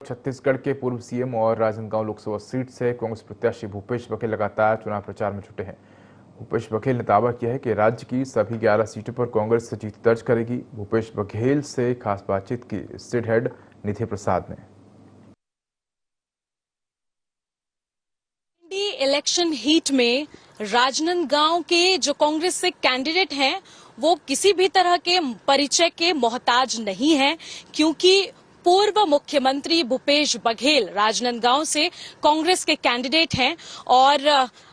छत्तीसगढ़ के पूर्व सीएम और राजनांदगांव लोकसभा सीट से कांग्रेस प्रत्याशी भूपेश बघेल लगातार चुनाव प्रचार में जुटे हैं। भूपेश बघेल ने दावा किया है कि राज्य की सभी 11 सीटों पर कांग्रेस जीत दर्ज करेगी। भूपेश बघेल से खास बातचीत की स्टेट हेड निधि प्रसाद ने। इलेक्शन हीट में राजनांदगांव के जो कांग्रेस से कैंडिडेट हैं वो किसी भी तरह के परिचय के मोहताज नहीं हैं, क्योंकि पूर्व मुख्यमंत्री भूपेश बघेल राजनांदगांव से कांग्रेस के कैंडिडेट हैं और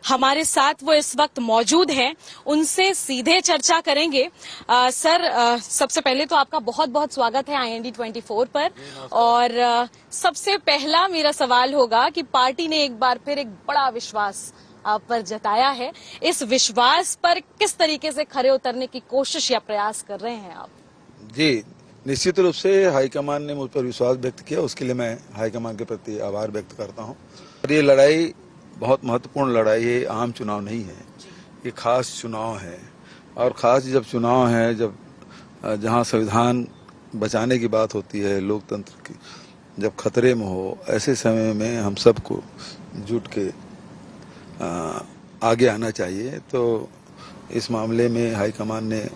हमारे साथ वो इस वक्त मौजूद हैं। उनसे सीधे चर्चा करेंगे। सर, सबसे पहले तो आपका बहुत बहुत स्वागत है IND 24 पर। और सबसे पहला मेरा सवाल होगा कि पार्टी ने एक बार फिर एक बड़ा विश्वास आप पर जताया है। इस विश्वास पर किस तरीके से खरे उतरने की कोशिश या प्रयास कर रहे हैं आप? जी, निश्चित रूप से हाईकमान ने मुझ पर विश्वास व्यक्त किया, उसके लिए मैं हाईकमान के प्रति आभार व्यक्त करता हूं। और ये लड़ाई बहुत महत्वपूर्ण लड़ाई है, आम चुनाव नहीं है, ये खास चुनाव है। और खास जब चुनाव है, जब जहां संविधान बचाने की बात होती है, लोकतंत्र की जब खतरे में हो, ऐसे समय में हम सबको जुट के आगे आना चाहिए। तो इस मामले में हाईकमान ने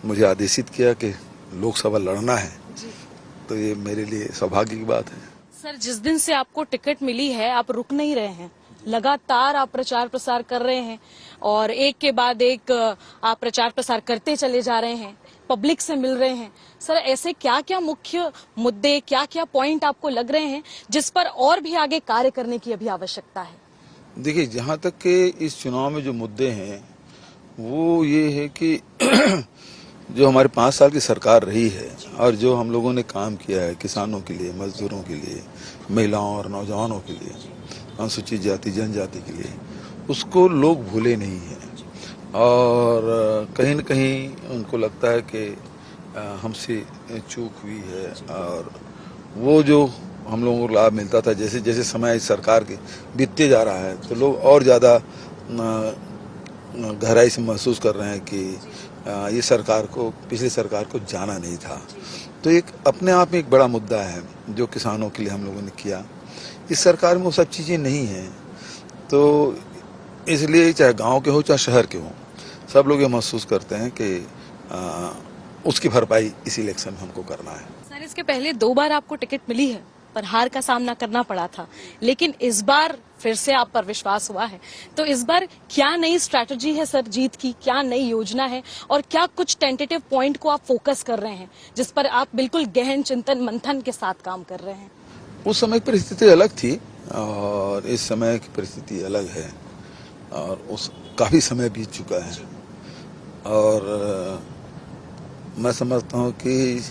मुझे आदेशित किया कि लोकसभा लड़ना है, तो ये मेरे लिए सौभाग्य की बात है। सर, जिस दिन से आपको टिकट मिली है आप रुक नहीं रहे हैं, लगातार आप प्रचार प्रसार कर रहे हैं और एक के बाद एक आप प्रचार प्रसार करते चले जा रहे हैं, पब्लिक से मिल रहे हैं। सर, ऐसे क्या क्या मुख्य मुद्दे, क्या क्या पॉइंट आपको लग रहे हैं जिस पर और भी आगे कार्य करने की अभी आवश्यकता है? देखिए, जहाँ तक के इस चुनाव में जो मुद्दे हैं वो ये है कि जो हमारे 5 साल की सरकार रही है और जो हम लोगों ने काम किया है किसानों के लिए, मजदूरों के लिए, महिलाओं और नौजवानों के लिए, अनुसूचित जाति जनजाति के लिए, उसको लोग भूले नहीं हैं। और कहीं न कहीं उनको लगता है कि हमसे चूक हुई है। और वो जो हम लोगों को लाभ मिलता था, जैसे जैसे समय इस सरकार के बीतते जा रहा है, तो लोग और ज़्यादा गहराई से महसूस कर रहे हैं कि ये सरकार को, पिछली सरकार को जाना नहीं था। तो एक अपने आप में एक बड़ा मुद्दा है जो किसानों के लिए हम लोगों ने किया। इस सरकार में वो सब चीज़ें नहीं हैं, तो इसलिए चाहे गांव के हो चाहे शहर के हो, सब लोग ये महसूस करते हैं कि उसकी भरपाई इस इलेक्शन में हमको करना है। सर, इसके पहले 2 बार आपको टिकट मिली है पर हार का सामना करना पड़ा था, लेकिन इस बार फिर से आप पर विश्वास हुआ है। तो इस बार क्या नई स्ट्रैटेजी है सर जीत की, क्या नई योजना है और क्या कुछ टेंटेटिव पॉइंट को आप फोकस कर रहे हैं जिस पर आप बिल्कुल गहन चिंतन मंथन के साथ काम कर रहे हैं? उस समय की परिस्थिति अलग थी और इस समय की परिस्थिति अलग है और उस काफी समय बीत चुका है। और मैं समझता हूँ कि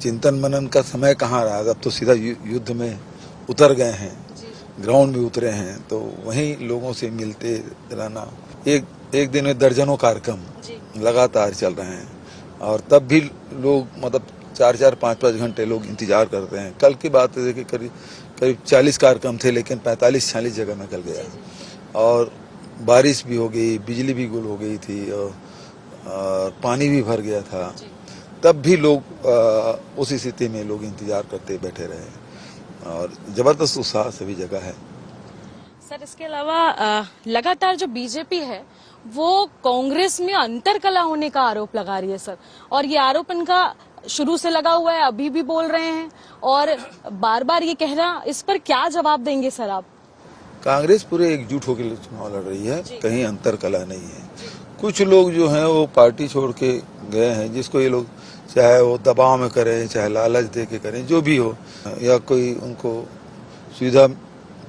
चिंतन मनन का समय कहाँ रहा, अब तो सीधा युद्ध में उतर गए हैं, ग्राउंड में उतरे हैं, तो वहीं लोगों से मिलते रहना। एक दिन में दर्जनों कार्यक्रम लगातार चल रहे हैं और तब भी लोग मतलब 4-4, 5-5 घंटे लोग इंतजार करते हैं। कल की बात है कि करीब 40 कार्यक्रम थे, लेकिन 45-46 जगह में निकल गया। और बारिश भी हो गई, बिजली भी गुल हो गई थी और पानी भी भर गया था, तब भी लोग उस स्थिति में लोग इंतजार करते बैठे रहे और जबरदस्त उत्साह सभी जगह है। सर, इसके अलावा लगातार जो बीजेपी है वो कांग्रेस में अंतरकलह होने का आरोप लगा रही है सर, और ये आरोप इनका शुरू से लगा हुआ है, अभी भी बोल रहे हैं और बार बार ये कह रहा, इस पर क्या जवाब देंगे सर आप? कांग्रेस पूरे एकजुट होकर चुनाव लड़ रही है, कहीं अंतरकलह नहीं है। कुछ लोग जो हैं वो पार्टी छोड़ के गए हैं, जिसको ये लोग चाहे वो दबाव में करें, चाहे लालच दे के करें, जो भी हो, या कोई उनको सुविधा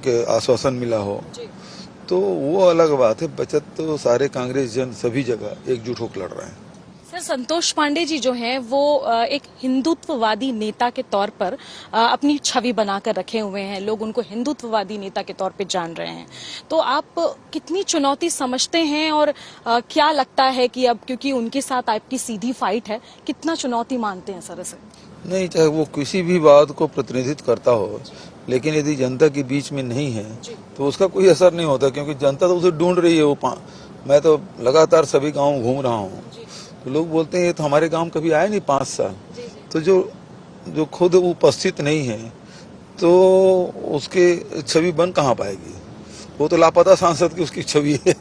के आश्वासन मिला हो, तो वो अलग बात है। बचत तो सारे कांग्रेस जन सभी जगह एकजुट होकर लड़ रहे हैं। सर, संतोष पांडे जी जो हैं वो एक हिंदुत्ववादी नेता के तौर पर अपनी छवि बनाकर रखे हुए हैं, लोग उनको हिंदुत्ववादी नेता के तौर पे जान रहे हैं। तो आप कितनी चुनौती समझते हैं और क्या लगता है कि अब क्योंकि उनके साथ आपकी सीधी फाइट है, कितना चुनौती मानते हैं सर इसे? नहीं, चाहे वो किसी भी बात को प्रतिनिधित्व करता हो, लेकिन यदि जनता के बीच में नहीं है तो उसका कोई असर नहीं होता, क्योंकि जनता तो उसे ढूंढ रही है। मैं तो लगातार सभी गाँव घूम रहा हूँ, तो लोग बोलते हैं ये तो हमारे गांव कभी आए नहीं 5 साल। तो जो खुद उपस्थित नहीं है तो उसकी छवि बन कहाँ पाएगी? वो तो लापता सांसद की उसकी छवि है।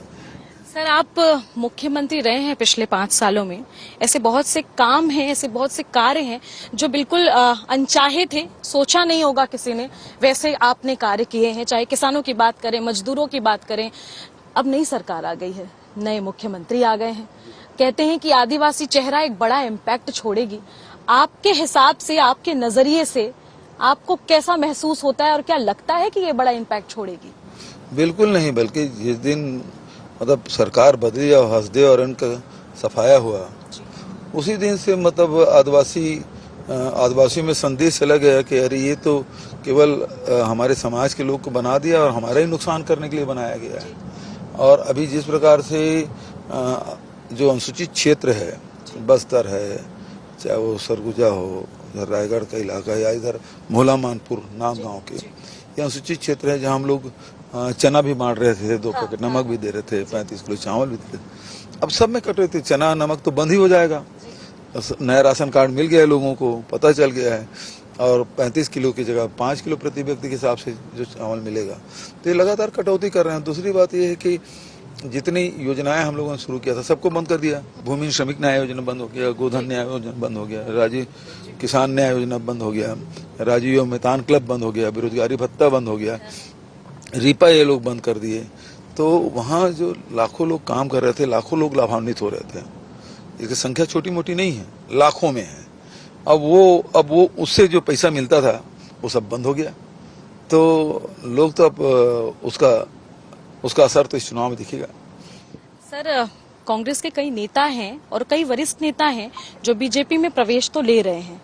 सर, आप मुख्यमंत्री रहे हैं पिछले 5 सालों में। ऐसे बहुत से काम हैं, ऐसे बहुत से कार्य हैं जो बिल्कुल अनचाहे थे, सोचा नहीं होगा किसी ने, वैसे आपने कार्य किए हैं। चाहे किसानों की बात करें, मजदूरों की बात करें। अब नई सरकार आ गई है, नए मुख्यमंत्री आ गए हैं, कहते हैं कि आदिवासी चेहरा एक बड़ा इम्पैक्ट छोड़ेगी। आपके हिसाब से, आपके नजरिए से आपको कैसा महसूस होता है और क्या लगता है कि ये बड़ा इम्पैक्ट छोड़ेगी? बिल्कुल नहीं, बल्कि जिस दिन मतलब सरकार बदली और हंसदे और इनका सफाया हुआ, उसी दिन से मतलब आदिवासियों में संदेश चला गया कि अरे ये तो केवल हमारे समाज के लोग को बना दिया और हमारा ही नुकसान करने के लिए बनाया गया है। और अभी जिस प्रकार से जो अनुसूचित क्षेत्र है, बस्तर है, चाहे वो सरगुजा हो, इधर रायगढ़ का इलाका या इधर भोला मानपुर नाम गाँव के, ये अनुसूचित क्षेत्र है जहाँ हम लोग चना भी बांट रहे थे, 2 पैकेट नमक भी दे रहे थे, 35 किलो चावल भी दे रहे थे। अब सब में कट रहे थे, चना नमक तो बंद ही हो जाएगा। नया राशन कार्ड मिल गया है, लोगों को पता चल गया है, और 35 किलो की जगह 5 किलो प्रति व्यक्ति के हिसाब से जो चावल मिलेगा। तो ये लगातार कटौती कर रहे हैं। दूसरी बात ये है कि जितनी योजनाएं हम लोगों ने शुरू किया था सबको बंद कर दिया। भूमि श्रमिक न्याय योजना बंद हो गया, गोधन न्याय योजना बंद हो गया, राजीव किसान न्याय योजना बंद हो गया, राजीव मितान क्लब बंद हो गया, बेरोजगारी भत्ता बंद हो गया, रीपा ये लोग बंद कर दिए। तो वहाँ जो लाखों लोग काम कर रहे थे, लाखों लोग लाभान्वित हो रहे थे। इसकी संख्या छोटी मोटी नहीं है, लाखों में है। अब वो उससे जो पैसा मिलता था वो सब बंद हो गया। तो लोग तो अब उसका असर तो इस चुनाव में दिखेगा। सर, कांग्रेस के कई नेता हैं और कई वरिष्ठ नेता हैं जो बीजेपी में प्रवेश तो ले रहे हैं।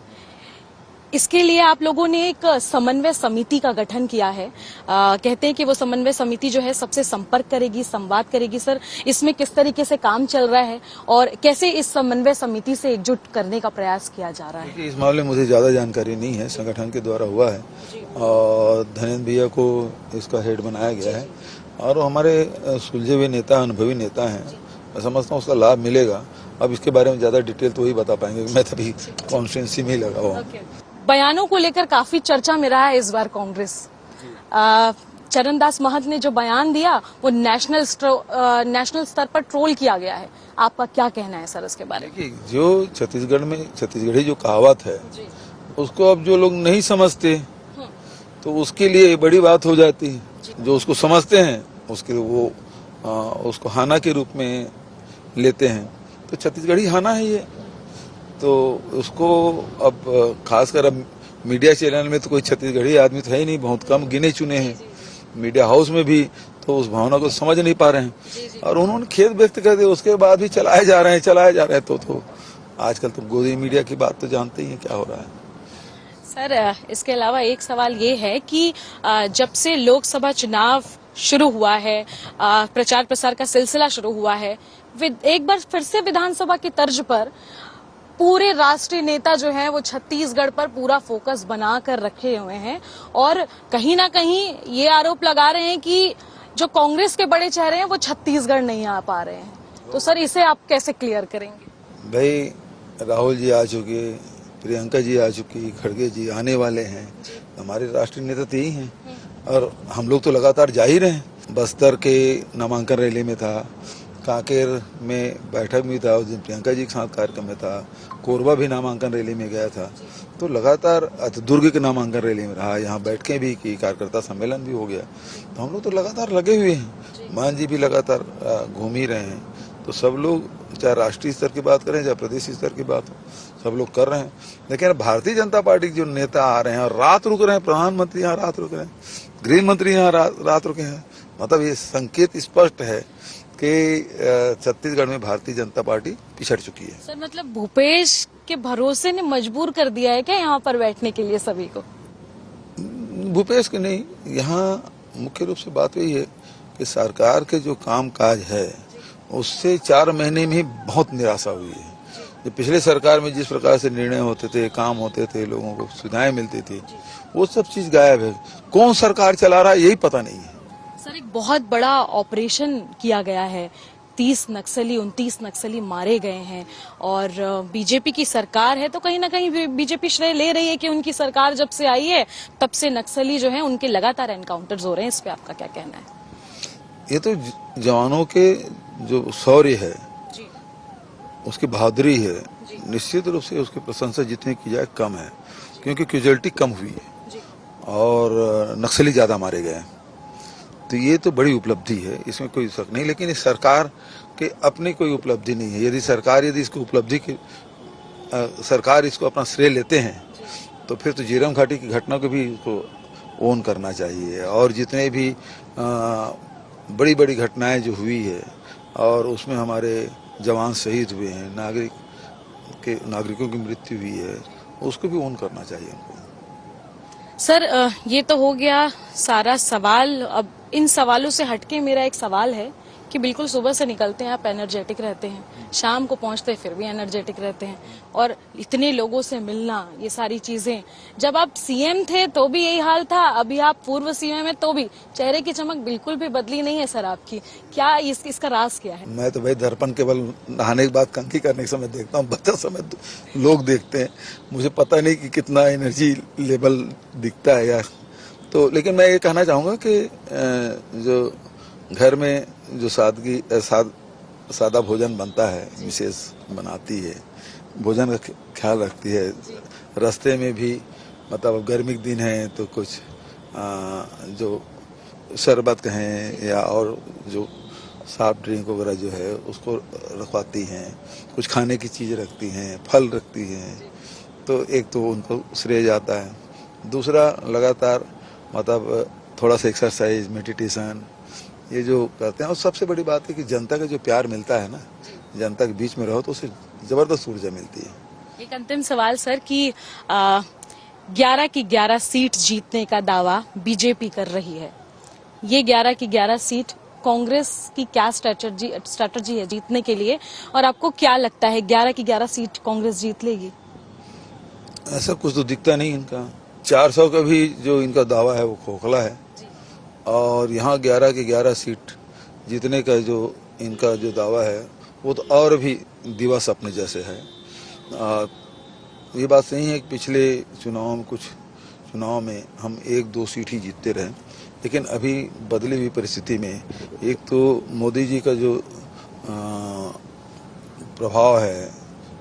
इसके लिए आप लोगों ने एक समन्वय समिति का गठन किया है। कहते हैं कि वो समन्वय समिति जो है सबसे संपर्क करेगी, संवाद करेगी। सर, इसमें किस तरीके से काम चल रहा है और कैसे इस समन्वय समिति से एकजुट करने का प्रयास किया जा रहा है? इस मामले में मुझे ज्यादा जानकारी नहीं है, संगठन के द्वारा हुआ है और धनेन्द्र भैया को इसका हेड बनाया गया है और हमारे सुलझे हुए नेता, अनुभवी नेता हैं। मैं समझता हूँ उसका लाभ मिलेगा। अब इसके बारे में ज्यादा डिटेल तो वही बता पाएंगे, मैं तभी कॉन्स्टिट्यूंसी में ही लगा हुआ हूँ। बयानों को लेकर काफी चर्चा में रहा है इस बार कांग्रेस। चरणदास महंत ने जो बयान दिया वो नेशनल स्तर पर ट्रोल किया गया है। आपका क्या कहना है सर इसके बारे में? जो छत्तीसगढ़ी जो कहावत है उसको अब जो लोग नहीं समझते तो उसके लिए बड़ी बात हो जाती है। जो उसको समझते हैं उसके वो उसको हाना के रूप में लेते हैं। तो छत्तीसगढ़ी हाना है ये, तो उसको अब खासकर अब मीडिया चैनल में तो कोई छत्तीसगढ़ी आदमी तो है ही नहीं, बहुत कम गिने चुने हैं। मीडिया हाउस में भी तो उस भावना को समझ नहीं पा रहे हैं और उन्होंने खेद व्यक्त कर दिया, उसके बाद भी चलाए जा रहे हैं। तो आजकल तो गोदी मीडिया की बात तो जानते ही हैं क्या हो रहा है। सर, इसके अलावा एक सवाल ये है कि जब से लोकसभा चुनाव शुरू हुआ है, प्रचार प्रसार का सिलसिला शुरू हुआ है, एक बार फिर से विधानसभा की तर्ज पर पूरे राष्ट्रीय नेता जो हैं वो छत्तीसगढ़ पर पूरा फोकस बना कर रखे हुए हैं और कहीं ना कहीं ये आरोप लगा रहे हैं कि जो कांग्रेस के बड़े चेहरे हैं वो छत्तीसगढ़ नहीं आ पा रहे हैं। तो सर, इसे आप कैसे क्लियर करेंगे? भाई, राहुल जी आ चुके, प्रियंका जी आ चुकी, खड़गे जी आने वाले हैं। हमारे राष्ट्रीय नेता तो यही हैं और हम लोग तो लगातार जा ही रहे हैं। बस्तर के नामांकन रैली में था, कांकेर में बैठक में था, उस दिन प्रियंका जी के साथ कार्यक्रम में था, कोरबा भी नामांकन रैली में गया था। तो लगातार दुर्ग के नामांकन रैली में रहा, यहाँ बैठकें भी की, कार्यकर्ता सम्मेलन भी हो गया। तो हम लोग तो लगातार लगे हुए हैं। मान जी भी लगातार घूम ही रहे हैं। तो सब लोग चाहे राष्ट्रीय स्तर की बात करें चाहे प्रदेश स्तर की बात हो, सब लोग कर रहे हैं। लेकिन भारतीय जनता पार्टी के जो नेता आ रहे हैं और रात रुक रहे हैं, प्रधानमंत्री यहाँ रात रुक रहे हैं, गृह मंत्री यहाँ रात रुके हैं, मतलब ये संकेत स्पष्ट है कि छत्तीसगढ़ में भारतीय जनता पार्टी पिछड़ चुकी है। सर, मतलब भूपेश के भरोसे ने मजबूर कर दिया है क्या यहाँ पर बैठने के लिए सभी को? भूपेश के नहीं, यहाँ मुख्य रूप से बात यही है कि सरकार के जो काम काज है उससे 4 महीने में बहुत निराशा हुई है। जो पिछले सरकार में जिस प्रकार से निर्णय होते थे, काम होते थे, लोगों को सुविधाएं मिलती थी, वो सब चीज गायब है। कौन सरकार चला रहा है यही पता नहीं है। सर, एक बहुत बड़ा ऑपरेशन किया गया है, 29 नक्सली मारे गए हैं और बीजेपी की सरकार है, तो कहीं ना कहीं बीजेपी श्रेय ले रही है कि उनकी सरकार जब से आई है तब से नक्सली जो है उनके लगातार एनकाउंटर्स हो रहे हैं। इस पे आपका क्या कहना है? ये तो जवानों के जो शौर्य है, जी उसकी बहादुरी है, जी निश्चित रूप से उसकी प्रशंसा जितनी की जाए कम है, क्योंकि कैजुअलिटी कम हुई है जी और नक्सली ज्यादा मारे गए हैं। तो ये तो बड़ी उपलब्धि है, इसमें कोई शक नहीं। लेकिन इस सरकार के अपनी कोई उपलब्धि नहीं है। यदि इसको उपलब्धि की सरकार इसको अपना श्रेय लेते हैं तो फिर तो झीरम घाटी की घटना को भी इसको ओन करना चाहिए। और जितने भी बड़ी बड़ी घटनाएं जो हुई है और उसमें हमारे जवान शहीद हुए हैं, नागरिकों की मृत्यु हुई है, उसको भी ओन करना चाहिए उनको। सर, ये तो हो गया सारा सवाल। अब इन सवालों से हटके मेरा एक सवाल है कि बिल्कुल सुबह से निकलते हैं आप एनर्जेटिक रहते हैं, शाम को पहुंचते फिर भी एनर्जेटिक रहते हैं, और इतने लोगों से मिलना, ये सारी चीजें, जब आप सीएम थे तो भी यही हाल था, अभी आप पूर्व सीएम है तो भी चेहरे की चमक बिल्कुल भी बदली नहीं है सर आपकी। क्या इसका राज क्या है? मैं तो भाई दर्पण केवल नहाने के बाद कंघी करने के समय देखता हूँ, बच्चा समय लोग देखते हैं, मुझे पता नहीं कि कितना एनर्जी लेवल दिखता है यार। तो लेकिन मैं ये कहना चाहूँगा कि जो घर में जो सादा भोजन बनता है, विशेष बनाती है, भोजन का ख्याल रखती है। रास्ते में भी मतलब गर्मी के दिन है तो कुछ जो शरबत कहें या और जो सॉफ्ट ड्रिंक वगैरह जो है उसको रखवाती हैं, कुछ खाने की चीज़ रखती हैं, फल रखती हैं। तो एक तो उनको श्रेय जाता है। दूसरा लगातार मतलब थोड़ा सा एक्सरसाइज, मेडिटेशन ये जो करते हैं। और सबसे बड़ी बात है कि जनता का जो प्यार मिलता है ना, जनता के बीच में रहो तो उससे जबरदस्त ऊर्जा मिलती है। एक अंतिम सवाल सर कि 11 की 11 सीट जीतने का दावा बीजेपी कर रही है, ये 11 की 11 सीट कांग्रेस की क्या स्ट्रेटजी है जीतने के लिए, और आपको क्या लगता है 11 की 11 सीट कांग्रेस जीत लेगी? ऐसा कुछ तो दिखता नहीं इनका। 400 का भी जो इनका दावा है वो खोखला है, और यहाँ 11 की 11 सीट जीतने का जो इनका जो दावा है वो तो और भी दिवा सपने जैसे है। ये बात सही है कि पिछले कुछ चुनाव में हम 1-2 सीट ही जीतते रहे, लेकिन अभी बदली हुई परिस्थिति में एक तो मोदी जी का जो प्रभाव है,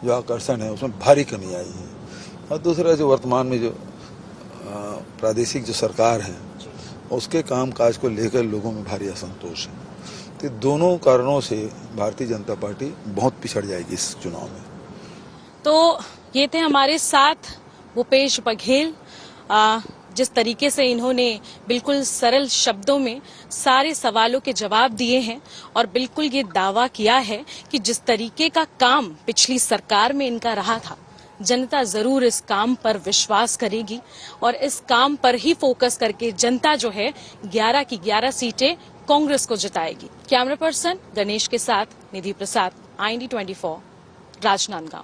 जो आकर्षण है, उसमें भारी कमी आई है। और दूसरा जो वर्तमान में जो प्रादेशिक जो सरकार है उसके काम काज को लेकर लोगों में भारी असंतोष है। तो दोनों कारणों से भारतीय जनता पार्टी बहुत पिछड़ जाएगी इस चुनाव में। तो ये थे हमारे साथ भूपेश बघेल। जिस तरीके से इन्होंने बिल्कुल सरल शब्दों में सारे सवालों के जवाब दिए हैं और बिल्कुल ये दावा किया है कि जिस तरीके का काम पिछली सरकार में इनका रहा था, जनता जरूर इस काम पर विश्वास करेगी और इस काम पर ही फोकस करके जनता जो है 11 की 11 सीटें कांग्रेस को जिताएगी। कैमरा पर्सन गणेश के साथ निधि प्रसाद, IND 24, राजनांदगांव।